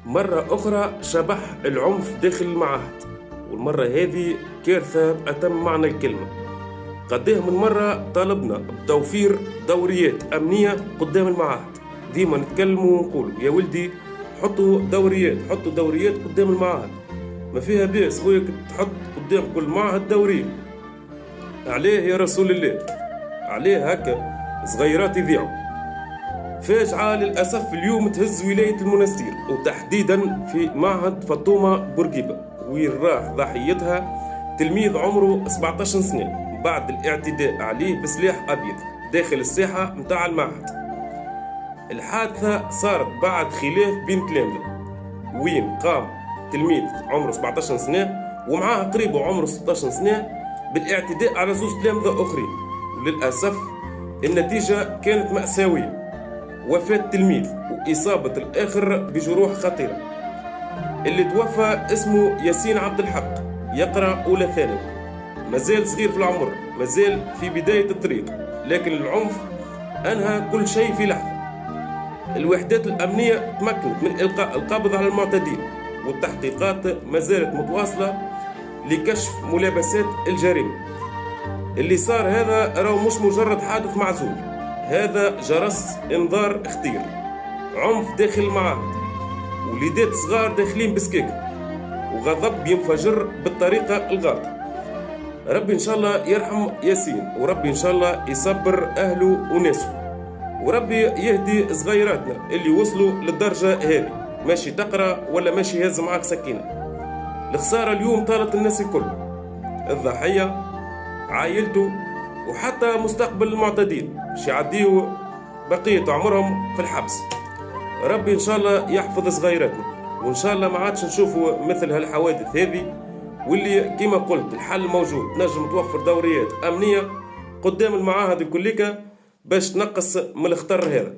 مرة أخرى شبح العنف داخل المعاهد، والمرة هذه كارثة بأتم معنى الكلمة. قديه من مرة طالبنا بتوفير دوريات أمنية قدام المعاهد. ديما نتكلموا ونقولوا يا ولدي حطوا دوريات قدام المعاهد، ما فيها بأس خويا تحط قدام كل معهد دورية. عليه يا رسول الله؟ عليه هكا صغيرات يذيعوا؟ فاجعة للأسف اليوم تهز ولاية المنستير، وتحديدا في معهد فاطمة بورقيبة، وين راح ضحيتها تلميذ عمره 17 سنة بعد الاعتداء عليه بسلاح أبيض داخل الساحة متاع المعهد. الحادثة صارت بعد خلاف بين تلامذة، وين قام تلميذ عمره 17 سنة ومعاه قريبه عمره 16 سنة بالاعتداء على زوج تلامذة أخرين، وللأسف النتيجة كانت مأساوية، وفاة تلميذ وإصابة الآخر بجروح خطيرة. اللي توفى اسمه ياسين عبد الحق، يقرأ أولى ثانوي، مازال صغير في العمر، مازال في بداية الطريق، لكن العنف أنهى كل شيء في لحظة. الوحدات الأمنية تمكنت من إلقاء القبض على المعتدين، والتحقيقات ما زالت متواصلة لكشف ملابسات الجريمة. اللي صار هذا راهو مش مجرد حادث معزول، هذا جرس انذار خطير. عنف داخل المعاهد، وليدات صغار داخلين بسكيكة، وغضب ينفجر بالطريقة الغلط. ربي إن شاء الله يرحم ياسين، وربي إن شاء الله يصبر أهله وناسه، وربي يهدي صغيراتنا اللي وصلوا للدرجة هذه، ماشي تقرأ ولا ماشي يهز معاك سكينة. الخسارة اليوم طالت الناس الكل، الضحية، عائلته، وحتى مستقبل المعتدين باش يعديوا بقية عمرهم في الحبس. ربي إن شاء الله يحفظ صغيراتنا، وإن شاء الله ما عادش نشوفوا مثل هالحوادث هذه، واللي كما قلت الحل موجود. نجم توفر دوريات أمنية قدام المعاهد كلها باش تنقص من الخطر هذا.